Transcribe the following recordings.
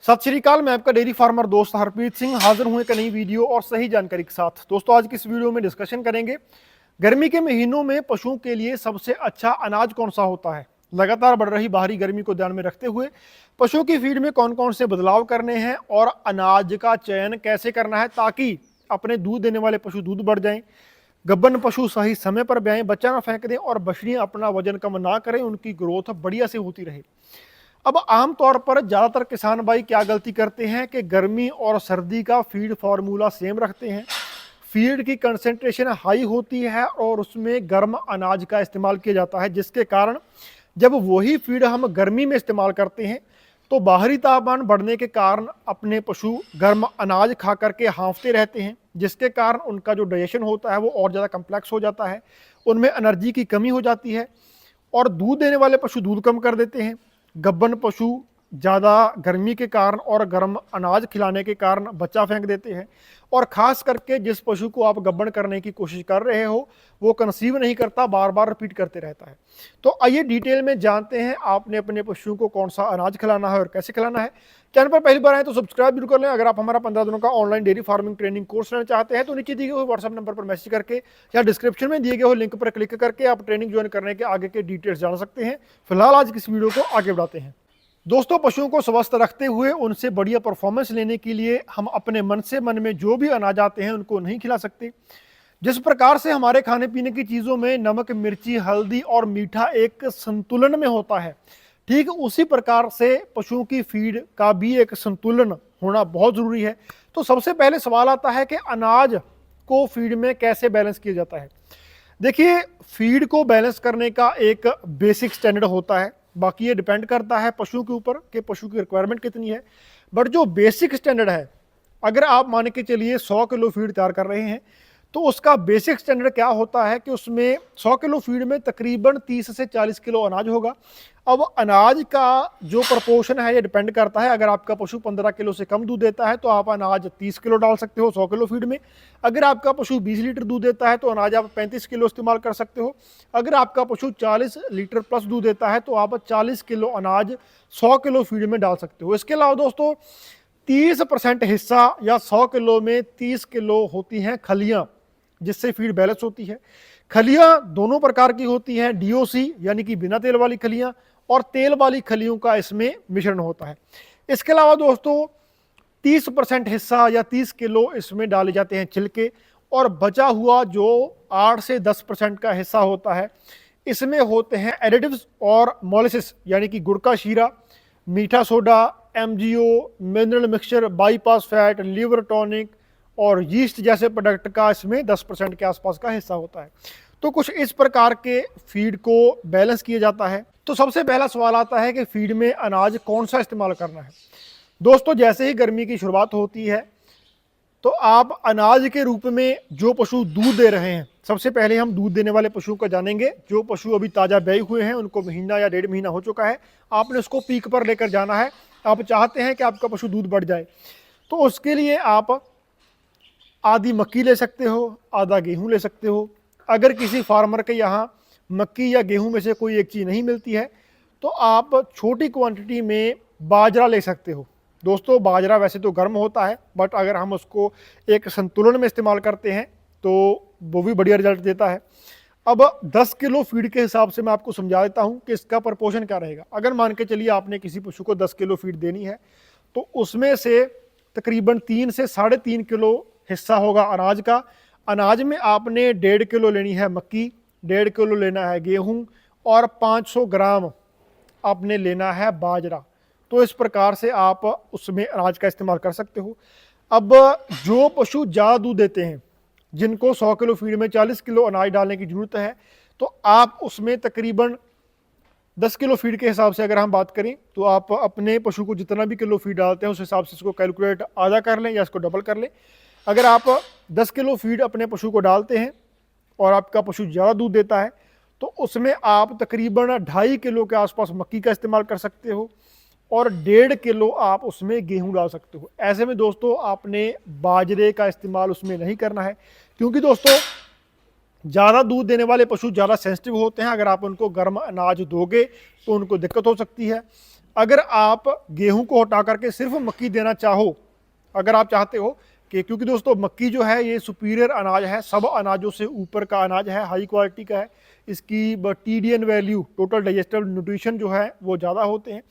सत श्री अकाल। मैं आपका डेयरी फार्मर दोस्त हरप्रीत सिंह हाजिर हूं एक नई वीडियो और सही जानकारी के साथ। दोस्तों, आज की इस वीडियो में डिस्कशन करेंगे गर्मी के महीनों में पशुओं के लिए सबसे अच्छा अनाज कौन सा होता है। लगातार बढ़ रही बाहरी गर्मी को ध्यान में रखते हुए पशुओं की फीड में कौन कौन से बदलाव करने हैं और अनाज का चयन कैसे करना है ताकि अपने दूध देने वाले पशु दूध बढ़ जाएं, गब्बन पशु सही समय पर ब्याएं, बच्चा ना फेंक दें और बछड़ियां अपना वजन कम ना करें, उनकी ग्रोथ बढ़िया से होती रहे। अब आमतौर पर ज़्यादातर किसान भाई क्या गलती करते हैं कि गर्मी और सर्दी का फीड फार्मूला सेम रखते हैं। फीड की कंसंट्रेशन हाई होती है और उसमें गर्म अनाज का इस्तेमाल किया जाता है, जिसके कारण जब वही फीड हम गर्मी में इस्तेमाल करते हैं तो बाहरी तापमान बढ़ने के कारण अपने पशु गर्म अनाज खा करके हाँफते रहते हैं, जिसके कारण उनका जो डाइजेशन होता है वो और ज़्यादा कम्प्लेक्स हो जाता है, उनमें एनर्जी की कमी हो जाती है और दूध देने वाले पशु दूध कम कर देते हैं। गब्बन पशु ज़्यादा गर्मी के कारण और गर्म अनाज खिलाने के कारण बच्चा फेंक देते हैं और ख़ास करके जिस पशु को आप गब्बन करने की कोशिश कर रहे हो वो कंसीव नहीं करता, बार बार रिपीट करते रहता है। तो आइए डिटेल में जानते हैं आपने अपने पशुओं को कौन सा अनाज खिलाना है और कैसे खिलाना है। चैनल पर पहली बार आए तो सब्सक्राइब जरूर कर लें। अगर आप हमारा 15 दिनों का online dairy farming training course लेना चाहते हैं तो नीचे दिए गए व्हाट्सएप नंबर पर मैसेज करके या डिस्क्रिप्शन में दिए गए लिंक पर क्लिक करके आप ट्रेनिंग ज्वाइन करने के आगे के डिटेल्स जान सकते हैं। फिलहाल आज की इस वीडियो को आगे बढ़ाते हैं। दोस्तों, पशुओं को स्वस्थ रखते हुए उनसे बढ़िया परफॉर्मेंस लेने के लिए हम अपने मन से मन में जो भी अनाज आते हैं उनको नहीं खिला सकते। जिस प्रकार से हमारे खाने पीने की चीज़ों में नमक, मिर्ची, हल्दी और मीठा एक संतुलन में होता है, ठीक उसी प्रकार से पशुओं की फीड का भी एक संतुलन होना बहुत ज़रूरी है। तो सबसे पहले सवाल आता है कि अनाज को फीड में कैसे बैलेंस किया जाता है। देखिए, फीड को बैलेंस करने का एक बेसिक स्टैंडर्ड होता है, बाकी ये डिपेंड करता है पशु के ऊपर कि पशु की रिक्वायरमेंट कितनी है। बट जो बेसिक स्टैंडर्ड है, अगर आप मान के चलिए 100 किलो फीड तैयार कर रहे हैं तो उसका बेसिक स्टैंडर्ड क्या होता है कि उसमें 100 किलो फीड में तकरीबन 30 से 40 किलो अनाज होगा। अब अनाज का जो प्रपोर्शन है ये डिपेंड करता है। अगर आपका पशु 15 किलो से कम दूध देता है तो आप अनाज 30 किलो डाल सकते हो 100 किलो फीड में। अगर आपका पशु 20 लीटर दूध देता है तो अनाज आप 35 किलो इस्तेमाल कर सकते हो। अगर आपका पशु 40 लीटर प्लस दूध देता है तो आप 40 किलो अनाज 100 किलो फीड में डाल सकते हो। इसके अलावा दोस्तों 30% हिस्सा या 100 किलो में 30 किलो होती हैं खलियाँ, जिससे फीड बैलेंस होती है। खलियां दोनों प्रकार की होती हैं, डीओसी यानी कि बिना तेल वाली खलियां और तेल वाली खलियों का इसमें मिश्रण होता है। इसके अलावा दोस्तों 30% हिस्सा या 30 किलो इसमें डाले जाते हैं छिलके और बचा हुआ जो 8 से 10% का हिस्सा होता है इसमें होते हैं एडिटिव्स और मोलिसिस यानी कि गुड़ का शीरा, मीठा soda, MGO, mineral mixture, bypass fat, liver tonic और यीस्ट जैसे प्रोडक्ट का इसमें 10% के आसपास का हिस्सा होता है। तो कुछ इस प्रकार के फीड को बैलेंस किया जाता है। तो सबसे पहला सवाल आता है कि फीड में अनाज कौन सा इस्तेमाल करना है। दोस्तों, जैसे ही गर्मी की शुरुआत होती है तो आप अनाज के रूप में जो पशु दूध दे रहे हैं, सबसे पहले हम दूध देने वाले पशुओं को जानेंगे। जो पशु अभी ताज़ा ब्याए हुए हैं, उनको महीना या 1.5 महीना हो चुका है, आपने उसको पीक पर लेकर जाना है। आप चाहते हैं कि आपका पशु दूध बढ़ जाए तो उसके लिए आप आधी मक्की ले सकते हो, आधा गेहूं ले सकते हो। अगर किसी फार्मर के यहाँ मक्की या गेहूं में से कोई एक चीज़ नहीं मिलती है तो आप छोटी क्वांटिटी में बाजरा ले सकते हो। दोस्तों, बाजरा वैसे तो गर्म होता है बट अगर हम उसको एक संतुलन में इस्तेमाल करते हैं तो वो भी बढ़िया रिजल्ट देता है। अब 10 किलो फीड के हिसाब से मैं आपको समझा देता हूँ कि इसका प्रपोर्शन क्या रहेगा। अगर मान के चलिए आपने किसी पशु को 10 किलो फीड देनी है तो उसमें से तकरीबन 3 से 3.5 किलो हिस्सा होगा अनाज का। अनाज में आपने 1.5 किलो लेनी है मक्की, 1.5 किलो लेना है गेहूं और 500 ग्राम आपने लेना है बाजरा। तो इस प्रकार से आप उसमें अनाज का इस्तेमाल कर सकते हो। अब जो पशु ज़्यादा दूध देते हैं, जिनको 100 किलो फीड में 40 किलो अनाज डालने की ज़रूरत है, तो आप उसमें तकरीबन 10 किलो फीड के हिसाब से अगर हम बात करें तो आप अपने पशु को जितना भी किलो फीड डालते हैं उस हिसाब से इसको कैलकुलेट आधा कर लें या इसको डबल कर लें। अगर आप 10 किलो फीड अपने पशु को डालते हैं और आपका पशु ज़्यादा दूध देता है तो उसमें आप तकरीबन 2.5 किलो के आसपास मक्की का इस्तेमाल कर सकते हो और 1.5 किलो आप उसमें गेहूं डाल सकते हो। ऐसे में दोस्तों आपने बाजरे का इस्तेमाल उसमें नहीं करना है, क्योंकि दोस्तों ज़्यादा दूध देने वाले पशु ज़्यादा सेंसिटिव होते हैं। अगर आप उनको गर्म अनाज दोगे तो उनको दिक्कत हो सकती है। अगर आप गेहूं को हटा करके सिर्फ मक्की देना चाहो, अगर आप चाहते हो कि, क्योंकि दोस्तों मक्की जो है ये सुपीरियर अनाज है, सब अनाजों से ऊपर का अनाज है, हाई क्वालिटी का है, इसकी TDN value, total digestive nutrition जो है वो ज़्यादा होते हैं।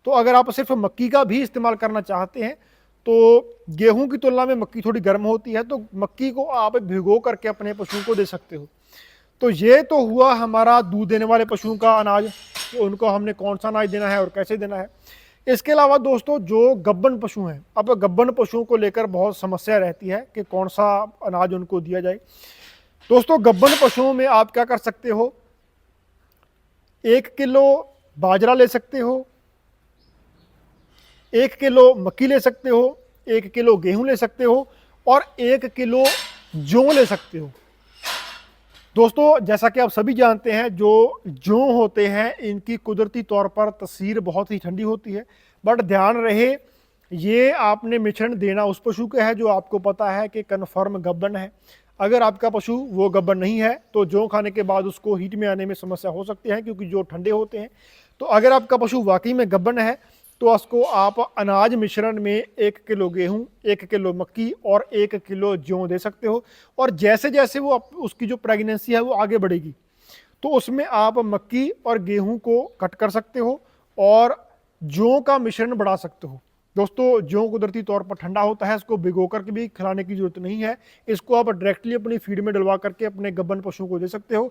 तो अगर आप सिर्फ मक्की का भी इस्तेमाल करना चाहते हैं तो गेहूं की तुलना में मक्की थोड़ी गर्म होती है, तो मक्की को आप भिगो करके अपने पशुओं को दे सकते हो। तो ये तो हुआ हमारा दूध देने वाले पशुओं का अनाज, तो उनको हमने कौन सा अनाज देना है और कैसे देना है। इसके अलावा दोस्तों जो गब्बन पशु हैं, अब गब्बन पशुओं को लेकर बहुत समस्या रहती है कि कौन सा अनाज उनको दिया जाए। दोस्तों गब्बन पशुओं में आप क्या कर सकते हो, 1 किलो बाजरा ले सकते हो, 1 किलो मक्की ले सकते हो, 1 किलो गेहूं ले सकते हो और 1 किलो जौ ले सकते हो। दोस्तों जैसा कि आप सभी जानते हैं, जो जौ होते हैं इनकी कुदरती तौर पर तसीर बहुत ही ठंडी होती है, बट ध्यान रहे ये आपने मिश्रण देना उस पशु का है जो आपको पता है कि कन्फर्म गब्बन है। अगर आपका पशु वो गब्बन नहीं है तो जौ खाने के बाद उसको हीट में आने में समस्या हो सकती है, क्योंकि जो ठंडे होते हैं। तो अगर आपका पशु वाकई में गब्बन है तो उसको आप अनाज मिश्रण में 1 किलो गेहूं, 1 किलो मक्की और 1 किलो जौ दे सकते हो। और जैसे जैसे वो उसकी जो प्रेगनेंसी है वो आगे बढ़ेगी तो उसमें आप मक्की और गेहूं को कट कर सकते हो और जौ का मिश्रण बढ़ा सकते हो। दोस्तों जौ कुदरती तौर पर ठंडा होता है, इसको भिगो करके भी खिलाने की जरूरत नहीं है, इसको आप डायरेक्टली अपनी फीड में डलवा करके अपने गब्बन पशु को दे सकते हो।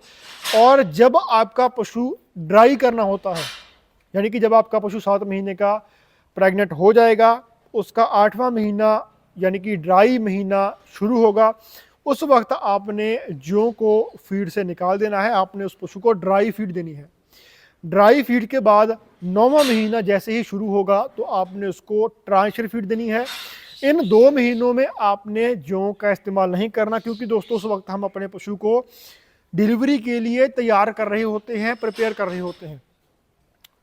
और जब आपका पशु ड्राई करना होता है, यानी कि जब आपका पशु 7 महीने का प्रेग्नेंट हो जाएगा, उसका 8वां महीना यानी कि ड्राई महीना शुरू होगा, उस वक्त आपने जौ को फीड से निकाल देना है, आपने उस पशु को ड्राई फीड देनी है। ड्राई फीड के बाद 9वां महीना जैसे ही शुरू होगा तो आपने उसको ट्रांसफर फीड देनी है। इन 2 महीनों में आपने जौ का इस्तेमाल नहीं करना, क्योंकि दोस्तों उस वक्त हम अपने पशु को डिलीवरी के लिए तैयार कर रहे होते हैं, प्रिपेयर कर रहे होते हैं।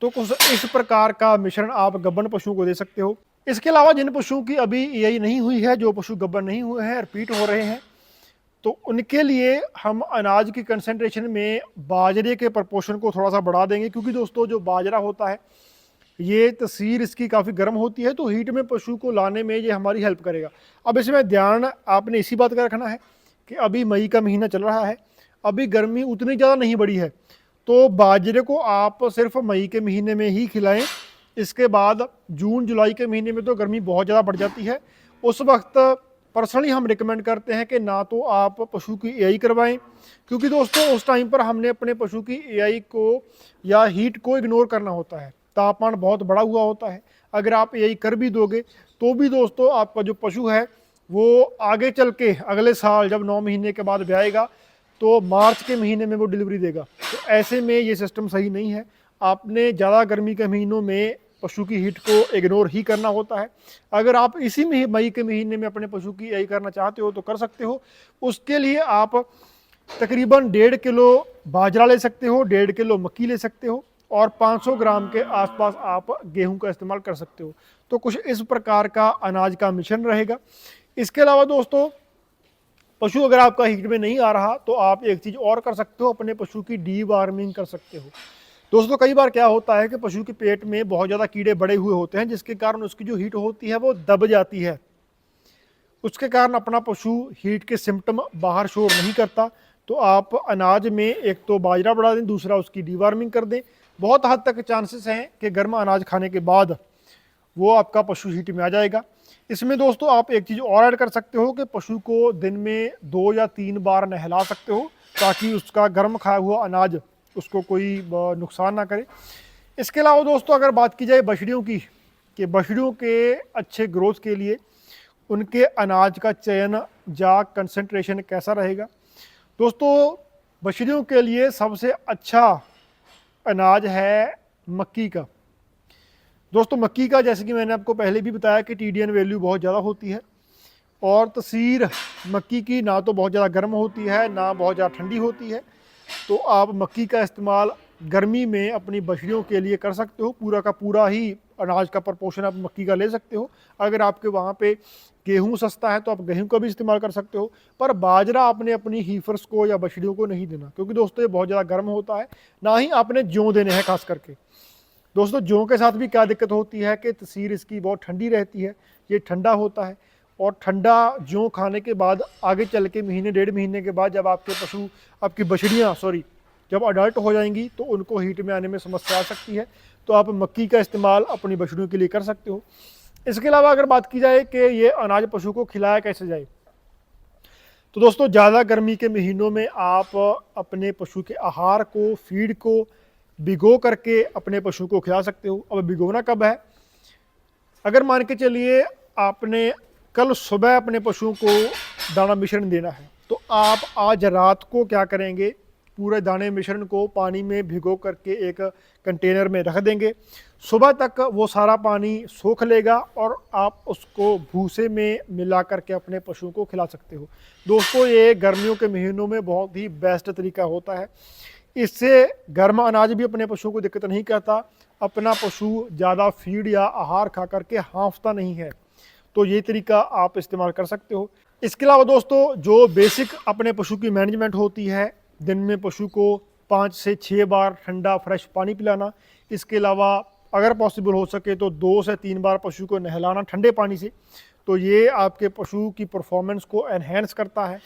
तो कुछ इस प्रकार का मिश्रण आप गब्बन पशुओं को दे सकते हो। इसके अलावा जिन पशुओं की अभी EI नहीं हुई है, जो पशु गब्बन नहीं हुए हैं, रिपीट हो रहे हैं, तो उनके लिए हम अनाज की कंसंट्रेशन में बाजरे के प्रपोर्शन को थोड़ा सा बढ़ा देंगे, क्योंकि दोस्तों जो बाजरा होता है ये तसीर इसकी काफ़ी गर्म होती है, तो हीट में पशु को लाने में ये हमारी हेल्प करेगा। अब इसमें ध्यान आपने इसी बात का रखना है कि अभी मई का महीना चल रहा है, अभी गर्मी उतनी ज़्यादा नहीं बढ़ी है, तो बाजरे को आप सिर्फ मई के महीने में ही खिलाएं। इसके बाद जून जुलाई के महीने में तो गर्मी बहुत ज़्यादा बढ़ जाती है, उस वक्त पर्सनली हम रिकमेंड करते हैं कि ना तो आप पशु की EI करवाएं, क्योंकि दोस्तों उस टाइम पर हमने अपने पशु की EI को या हीट को इग्नोर करना होता है, तापमान बहुत बढ़ा हुआ होता है। अगर आप EI कर भी दोगे तो भी दोस्तों आपका जो पशु है वो आगे चल के अगले साल जब 9 महीने के बाद ब्याएगा तो मार्च के महीने में वो डिलीवरी देगा। तो ऐसे में ये सिस्टम सही नहीं है, आपने ज़्यादा गर्मी के महीनों में पशु की हीट को इग्नोर ही करना होता है। अगर आप इसी मई के महीने में अपने पशु की EI करना चाहते हो तो कर सकते हो। उसके लिए आप तकरीबन 1.5 किलो बाजरा ले सकते हो, 1.5 किलो मक्की ले सकते हो और 500 ग्राम के आसपास आप गेहूं का इस्तेमाल कर सकते हो। तो कुछ इस प्रकार का अनाज का मिश्रण रहेगा। इसके अलावा दोस्तों पशु अगर आपका हीट में नहीं आ रहा तो आप एक चीज़ और कर सकते हो, अपने पशु की डीवार्मिंग कर सकते हो। दोस्तों कई बार क्या होता है कि पशु के पेट में बहुत ज़्यादा कीड़े बड़े हुए होते हैं, जिसके कारण उसकी जो हीट होती है वो दब जाती है, उसके कारण अपना पशु हीट के सिम्टम बाहर शो नहीं करता। तो आप अनाज में एक तो बाजरा बढ़ा दें, दूसरा उसकी डीवार्मिंग कर दें। बहुत हद तक चांसेस हैं कि गर्म अनाज खाने के बाद वो आपका पशु हीट में आ जाएगा। इसमें दोस्तों आप एक चीज़ और ऐड कर सकते हो कि पशु को दिन में 2 या 3 बार नहला सकते हो, ताकि उसका गर्म खाया हुआ अनाज उसको कोई नुकसान ना करे। इसके अलावा दोस्तों अगर बात की जाए बछड़ियों की, कि बछड़ियों के अच्छे ग्रोथ के लिए उनके अनाज का चयन या कंसंट्रेशन कैसा रहेगा। दोस्तों बछड़ियों के लिए सबसे अच्छा अनाज है मक्की का। दोस्तों मक्की का जैसे कि मैंने आपको पहले भी बताया कि TDN वैल्यू बहुत ज़्यादा होती है और तसीर मक्की की ना तो बहुत ज़्यादा गर्म होती है ना बहुत ज़्यादा ठंडी होती है। तो आप मक्की का इस्तेमाल गर्मी में अपनी बछड़ियों के लिए कर सकते हो, पूरा का पूरा ही अनाज का प्रपोर्शन आप मक्की का ले सकते हो। अगर आपके वहाँ पे गेहूँ सस्ता है तो आप गेहूँ का भी इस्तेमाल कर सकते हो, पर बाजरा आपने अपनी हीफर्स को या बछड़ियों को नहीं देना, क्योंकि दोस्तों ये बहुत ज़्यादा गर्म होता है। ना ही आपने जौ देने हैं खास करके। दोस्तों जौ के साथ भी क्या दिक्कत होती है कि तसीर इसकी बहुत ठंडी रहती है, ये ठंडा होता है और ठंडा जौ खाने के बाद आगे चल के महीने 1.5 महीने के बाद जब आपके पशु, आपकी बछड़ियाँ जब अडल्ट हो जाएंगी तो उनको हीट में आने में समस्या आ सकती है। तो आप मक्की का इस्तेमाल अपनी बछड़ियों के लिए कर सकते हो। इसके अलावा अगर बात की जाए कि ये अनाज पशु को खिलाया कैसे जाए, तो दोस्तों ज़्यादा गर्मी के महीनों में आप अपने पशु के आहार को, फीड को भिगो करके अपने पशु को खिला सकते हो। अब भिगोना कब है, अगर मान के चलिए आपने कल सुबह अपने पशुओं को दाना मिश्रण देना है, तो आप आज रात को क्या करेंगे, पूरे दाने मिश्रण को पानी में भिगो करके एक कंटेनर में रख देंगे। सुबह तक वो सारा पानी सोख लेगा और आप उसको भूसे में मिला करके अपने पशुओं को खिला सकते हो। दोस्तों ये गर्मियों के महीनों में बहुत ही बेस्ट तरीका होता है। इससे गर्म अनाज भी अपने पशुओं को दिक्कत नहीं करता, अपना पशु ज़्यादा फीड या आहार खा करके हाँफता नहीं है। तो ये तरीका आप इस्तेमाल कर सकते हो। इसके अलावा दोस्तों जो बेसिक अपने पशु की मैनेजमेंट होती है, दिन में पशु को 5 से 6 बार ठंडा फ्रेश पानी पिलाना। इसके अलावा अगर पॉसिबल हो सके तो 2 से 3 बार पशु को नहलाना ठंडे पानी से। तो ये आपके पशु की परफॉर्मेंस को एनहेंस करता है,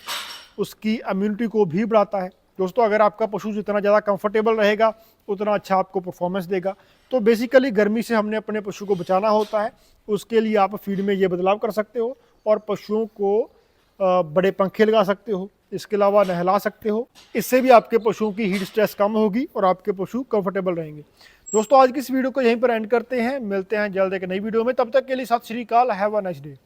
उसकी इम्यूनिटी को भी बढ़ाता है। दोस्तों अगर आपका पशु जितना ज़्यादा कंफर्टेबल रहेगा उतना अच्छा आपको परफॉर्मेंस देगा। तो बेसिकली गर्मी से हमने अपने पशु को बचाना होता है, उसके लिए आप फीड में ये बदलाव कर सकते हो और पशुओं को बड़े पंखे लगा सकते हो, इसके अलावा नहला सकते हो। इससे भी आपके पशुओं की हीट स्ट्रेस कम होगी और आपके पशु कंफर्टेबल रहेंगे। दोस्तों आज की इस वीडियो को यहीं पर एंड करते हैं, मिलते हैं जल्द एक नई वीडियो में। तब तक के लिए सत श्री अकाल, हैव अ नाइस डे।